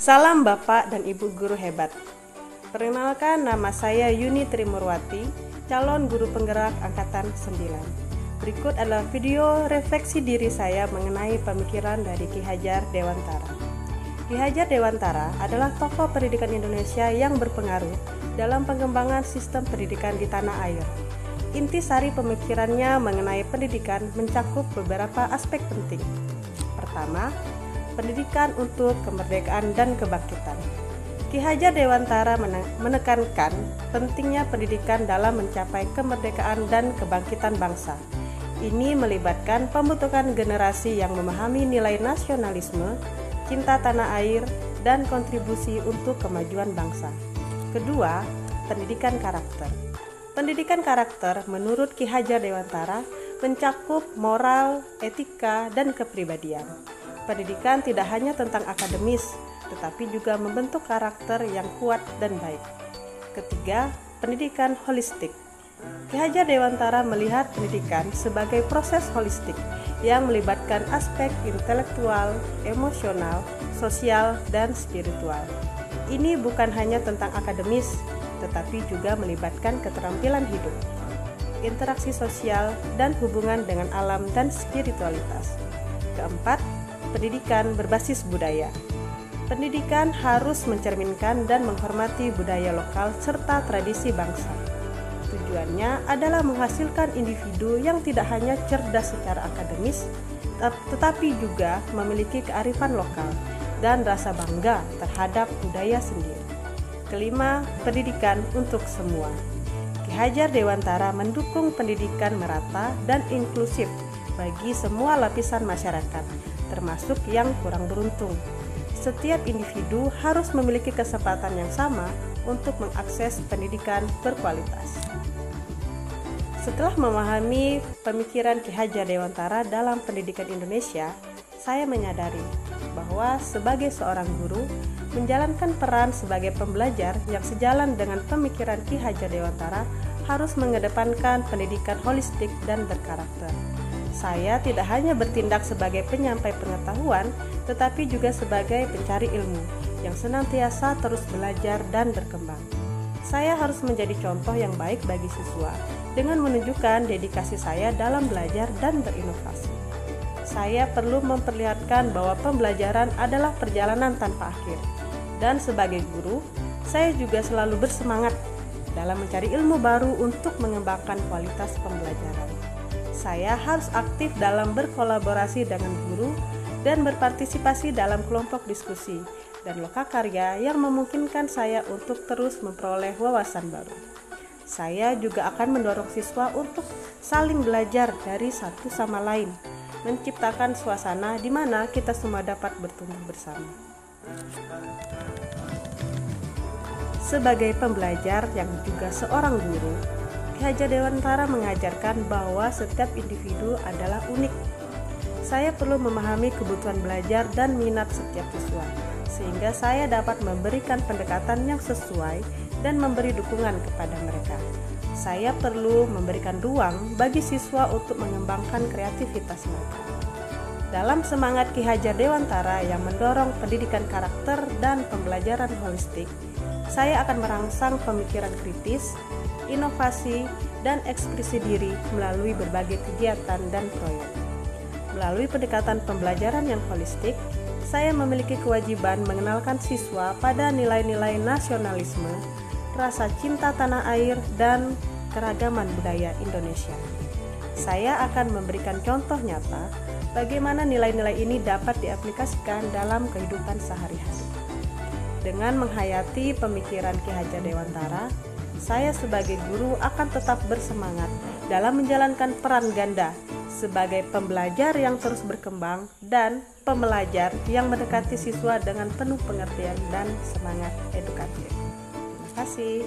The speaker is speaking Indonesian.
Salam Bapak dan Ibu guru hebat. Perkenalkan, nama saya Yuni Trimurwati, calon guru penggerak angkatan 9. Berikut adalah video refleksi diri saya mengenai pemikiran dari Ki Hajar Dewantara. Ki Hajar Dewantara adalah tokoh pendidikan Indonesia yang berpengaruh dalam pengembangan sistem pendidikan di tanah air. Intisari pemikirannya mengenai pendidikan mencakup beberapa aspek penting. Pertama, pendidikan untuk kemerdekaan dan kebangkitan. Ki Hajar Dewantara menekankan pentingnya pendidikan dalam mencapai kemerdekaan dan kebangkitan bangsa. Ini melibatkan pembentukan generasi yang memahami nilai nasionalisme, cinta tanah air, dan kontribusi untuk kemajuan bangsa. Kedua, pendidikan karakter. Pendidikan karakter menurut Ki Hajar Dewantara mencakup moral, etika, dan kepribadian. Pendidikan tidak hanya tentang akademis, tetapi juga membentuk karakter yang kuat dan baik. Ketiga, pendidikan holistik. Ki Hajar Dewantara melihat pendidikan sebagai proses holistik yang melibatkan aspek intelektual, emosional, sosial, dan spiritual. Ini bukan hanya tentang akademis, tetapi juga melibatkan keterampilan hidup, interaksi sosial, dan hubungan dengan alam dan spiritualitas. Keempat, pendidikan berbasis budaya. Pendidikan harus mencerminkan dan menghormati budaya lokal serta tradisi bangsa. Tujuannya adalah menghasilkan individu yang tidak hanya cerdas secara akademis, tetapi juga memiliki kearifan lokal dan rasa bangga terhadap budaya sendiri. Kelima, pendidikan untuk semua. Ki Hajar Dewantara mendukung pendidikan merata dan inklusif bagi semua lapisan masyarakat, termasuk yang kurang beruntung. Setiap individu harus memiliki kesempatan yang sama untuk mengakses pendidikan berkualitas. Setelah memahami pemikiran Ki Hajar Dewantara dalam pendidikan Indonesia, saya menyadari bahwa sebagai seorang guru, menjalankan peran sebagai pembelajar yang sejalan dengan pemikiran Ki Hajar Dewantara harus mengedepankan pendidikan holistik dan berkarakter. Saya tidak hanya bertindak sebagai penyampai pengetahuan, tetapi juga sebagai pencari ilmu yang senantiasa terus belajar dan berkembang. Saya harus menjadi contoh yang baik bagi siswa dengan menunjukkan dedikasi saya dalam belajar dan berinovasi. Saya perlu memperlihatkan bahwa pembelajaran adalah perjalanan tanpa akhir. Dan sebagai guru, saya juga selalu bersemangat dalam mencari ilmu baru untuk mengembangkan kualitas pembelajaran. Saya harus aktif dalam berkolaborasi dengan guru dan berpartisipasi dalam kelompok diskusi dan lokakarya yang memungkinkan saya untuk terus memperoleh wawasan baru. Saya juga akan mendorong siswa untuk saling belajar dari satu sama lain, menciptakan suasana di mana kita semua dapat bertumbuh bersama. Sebagai pembelajar yang juga seorang guru, Ki Hajar Dewantara mengajarkan bahwa setiap individu adalah unik. Saya perlu memahami kebutuhan belajar dan minat setiap siswa, sehingga saya dapat memberikan pendekatan yang sesuai dan memberi dukungan kepada mereka. Saya perlu memberikan ruang bagi siswa untuk mengembangkan kreativitas mereka. Dalam semangat Ki Hajar Dewantara yang mendorong pendidikan karakter dan pembelajaran holistik, saya akan merangsang pemikiran kritis, inovasi, dan ekspresi diri melalui berbagai kegiatan dan proyek. Melalui pendekatan pembelajaran yang holistik, saya memiliki kewajiban mengenalkan siswa pada nilai-nilai nasionalisme, rasa cinta tanah air, dan keragaman budaya Indonesia. Saya akan memberikan contoh nyata bagaimana nilai-nilai ini dapat diaplikasikan dalam kehidupan sehari-hari. Dengan menghayati pemikiran Ki Hajar Dewantara, saya sebagai guru akan tetap bersemangat dalam menjalankan peran ganda sebagai pembelajar yang terus berkembang dan pembelajar yang mendekati siswa dengan penuh pengertian dan semangat edukatif. Terima kasih.